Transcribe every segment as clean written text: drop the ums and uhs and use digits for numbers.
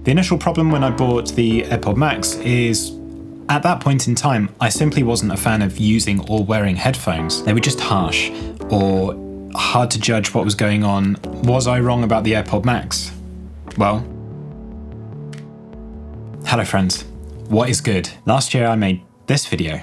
The initial problem when I bought the Airpod Max is, at that point in time, I simply wasn't a fan of using or wearing headphones. They were just harsh or hard to judge what was going on. Was I wrong about the Airpod Max? Well, hello friends, what is good? Last year I made this video.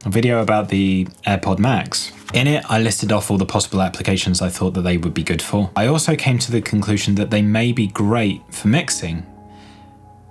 A video about the Airpod Max. In it, I listed off all the possible applications I thought that they would be good for. I also came to the conclusion that they may be great for mixing.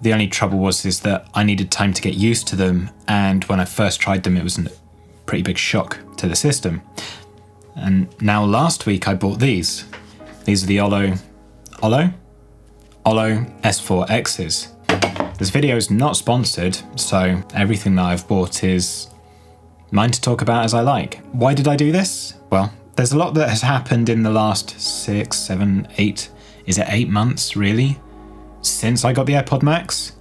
The only trouble is that I needed time to get used to them, and when I first tried them, it was a pretty big shock to the system. And now last week I bought these. These are the Olo S4Xs. This video is not sponsored, so everything that I've bought is mine to talk about as I like. Why did I do this? Well, there's a lot that has happened in the last 6, 7, 8, is it 8 months really? Since I got the Airpod Max.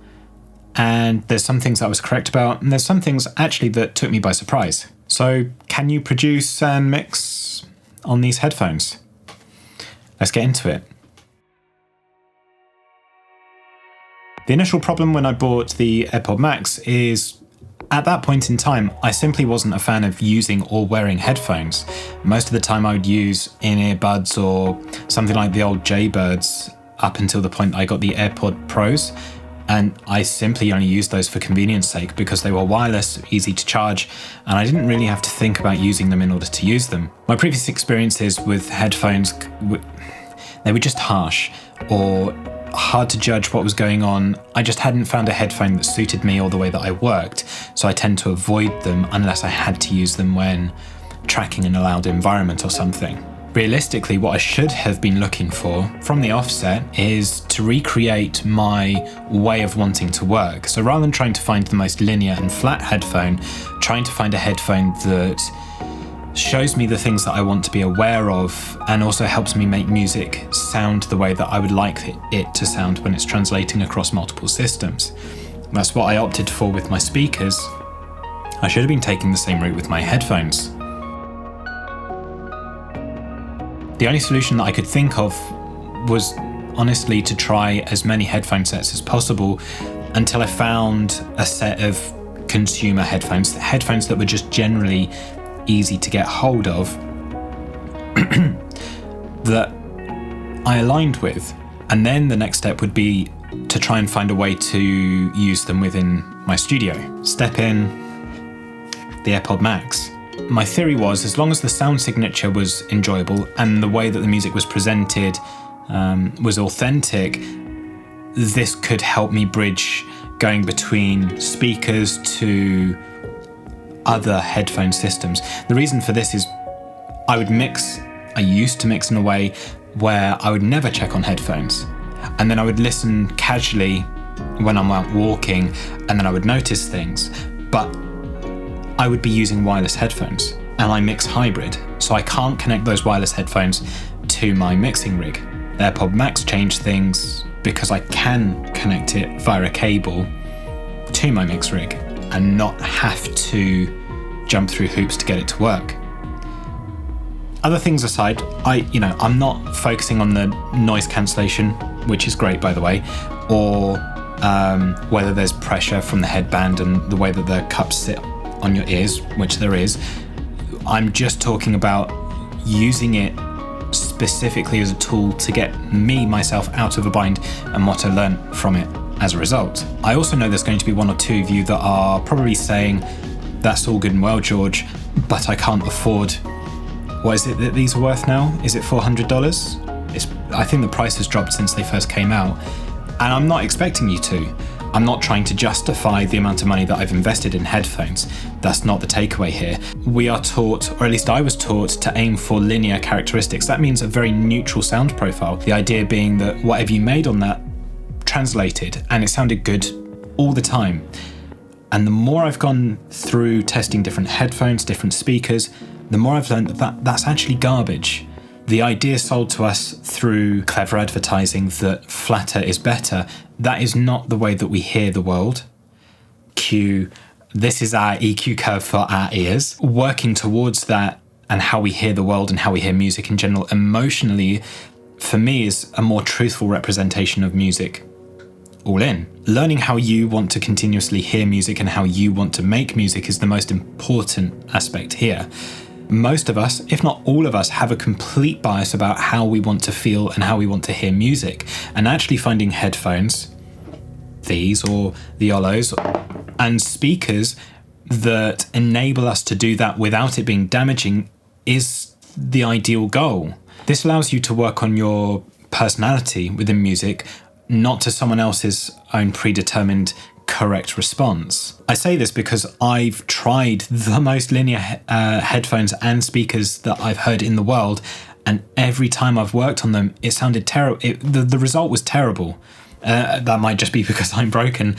And there's some things I was correct about, and there's some things actually that took me by surprise. So, can you produce and mix on these headphones? Let's get into it. The initial problem when I bought the Airpod Max is, at that point in time, I simply wasn't a fan of using or wearing headphones. Most of the time I would use in-ear buds or something like the old Jaybirds up until the point that I got the AirPod Pros. And I simply only used those for convenience sake because they were wireless, easy to charge, and I didn't really have to think about using them in order to use them. My previous experiences with headphones, they were just harsh or hard to judge what was going on. I just hadn't found a headphone that suited me or the way that I worked, so I tend to avoid them unless I had to use them when tracking in a loud environment or something. Realistically, what I should have been looking for from the offset is to recreate my way of wanting to work. So rather than trying to find the most linear and flat headphone, trying to find a headphone that shows me the things that I want to be aware of and also helps me make music sound the way that I would like it to sound when it's translating across multiple systems. That's what I opted for with my speakers. I should have been taking the same route with my headphones. The only solution that I could think of was honestly to try as many headphone sets as possible until I found a set of consumer headphones that were just generally easy to get hold of that I aligned with. And then the next step would be to try and find a way to use them within my studio. Step in, the Airpod Max. My theory was, as long as the sound signature was enjoyable and the way that the music was presented was authentic, this could help me bridge going between speakers to other headphone systems. The reason for this is I used to mix in a way where I would never check on headphones. And then I would listen casually when I'm out walking, and then I would notice things. But I would be using wireless headphones, and I mix hybrid, so I can't connect those wireless headphones to my mixing rig. The Airpod Max changed things because I can connect it via a cable to my mix rig and not have to jump through hoops to get it to work. Other things aside, I'm not focusing on the noise cancellation, which is great by the way, or whether there's pressure from the headband and the way that the cups sit on your ears, which there is. I'm just talking about using it specifically as a tool to get myself out of a bind and what I learned from it as a result. I also know there's going to be one or two of you that are probably saying, that's all good and well, George, but I can't afford, what is it that these are worth now? Is it $400? I think the price has dropped since they first came out, and I'm not expecting you to. I'm not trying to justify the amount of money that I've invested in headphones. That's not the takeaway here. We are taught, or at least I was taught, to aim for linear characteristics. That means a very neutral sound profile. The idea being that whatever you made on that translated, and it sounded good all the time. And the more I've gone through testing different headphones, different speakers, the more I've learned that that's actually garbage. The idea sold to us through clever advertising that flatter is better, that is not the way that we hear the world. This is our EQ curve for our ears. Working towards that and how we hear the world and how we hear music in general emotionally, for me, is a more truthful representation of music all in. Learning how you want to continuously hear music and how you want to make music is the most important aspect here. Most of us, if not all of us, have a complete bias about how we want to feel and how we want to hear music. And actually finding headphones, these or the Olos, and speakers that enable us to do that without it being damaging is the ideal goal. This allows you to work on your personality within music, not to someone else's own predetermined correct response. I say this because I've tried the most linear headphones and speakers that I've heard in the world, and every time I've worked on them, it sounded terrible. The result was terrible. That might just be because I'm broken.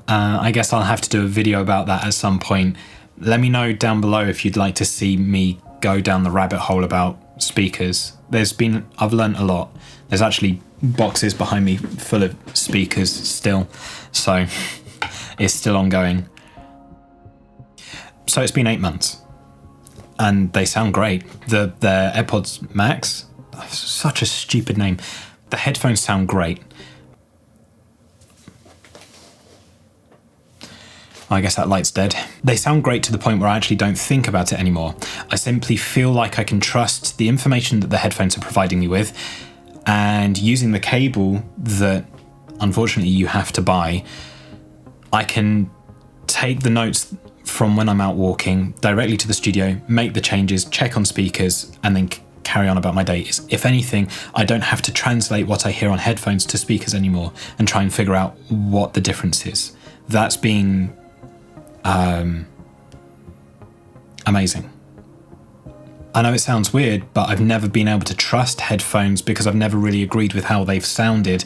I guess I'll have to do a video about that at some point. Let me know down below if you'd like to see me go down the rabbit hole about speakers. I've learned a lot. There's actually boxes behind me full of speakers still, so it's still ongoing. So it's been 8 months and they sound great. The Airpods Max, such a stupid name. The headphones sound great. I guess that light's dead. They sound great to the point where I actually don't think about it anymore. I simply feel like I can trust the information that the headphones are providing me with, and using the cable that unfortunately you have to buy, I can take the notes from when I'm out walking directly to the studio, make the changes, check on speakers, and then carry on about my day. If anything, I don't have to translate what I hear on headphones to speakers anymore and try and figure out what the difference is. That's been amazing. I know it sounds weird, but I've never been able to trust headphones because I've never really agreed with how they've sounded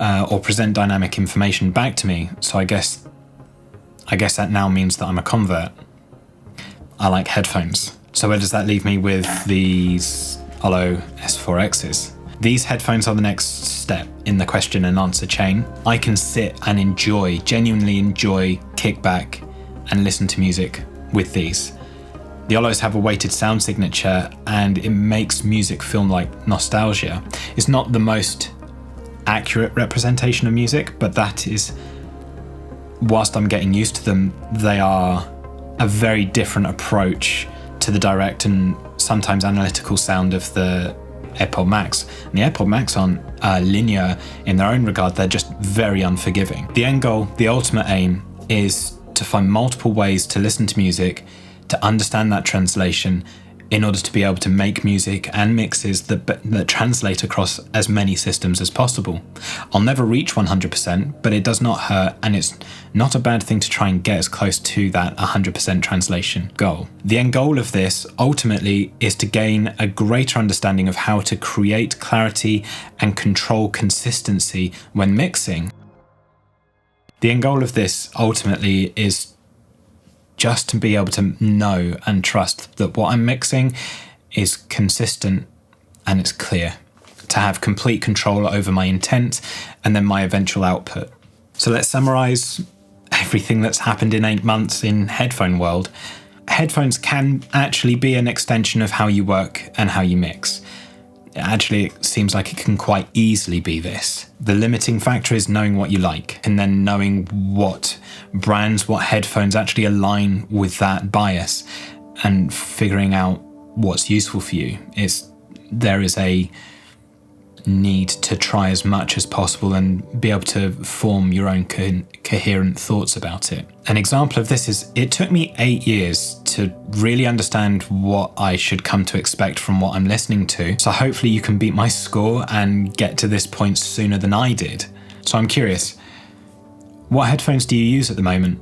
or present dynamic information back to me. So I guess that now means that I'm a convert. I like headphones. So where does that leave me with these Olo S4Xs? These headphones are the next step in the question and answer chain. I can sit and genuinely enjoy, kick back and listen to music with these. The Olos have a weighted sound signature and it makes music feel like nostalgia. It's not the most accurate representation of music, but that is, whilst I'm getting used to them, they are a very different approach to the direct and sometimes analytical sound of the Airpod Max. And the Airpod Max aren't linear in their own regard, they're just very unforgiving. The end goal, the ultimate aim, is to find multiple ways to listen to music, to understand that translation in order to be able to make music and mixes that translate across as many systems as possible. I'll never reach 100%, but it does not hurt, and it's not a bad thing to try and get as close to that 100% translation goal. The end goal of this ultimately is to gain a greater understanding of how to create clarity and control consistency when mixing. The end goal of this ultimately is just to be able to know and trust that what I'm mixing is consistent and it's clear, to have complete control over my intent and then my eventual output. So let's summarize everything that's happened in 8 months in headphone world. Headphones can actually be an extension of how you work and how you mix. Actually, it seems like it can quite easily be this. The limiting factor is knowing what you like and then knowing what brands, what headphones actually align with that bias and figuring out what's useful for you. There is a need to try as much as possible and be able to form your own coherent thoughts about it. An example of this is it took me 8 years to really understand what I should come to expect from what I'm listening to. So hopefully you can beat my score and get to this point sooner than I did. So I'm curious, what headphones do you use at the moment?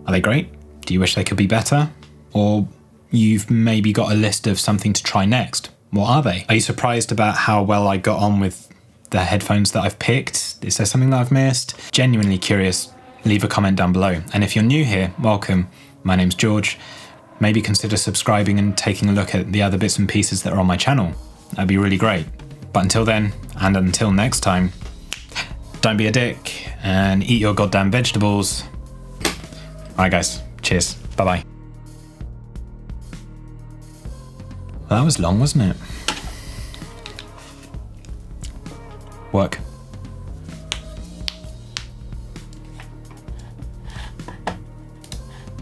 Are they great? Do you wish they could be better? Or you've maybe got a list of something to try next? What are they? Are you surprised about how well I got on with the headphones that I've picked? Is there something that I've missed? Genuinely curious, leave a comment down below. And if you're new here, welcome. My name's George. Maybe consider subscribing and taking a look at the other bits and pieces that are on my channel. That'd be really great. But until then, and until next time, don't be a dick and eat your goddamn vegetables. Alright guys, cheers. Bye-bye. Well, that was long, wasn't it? Work.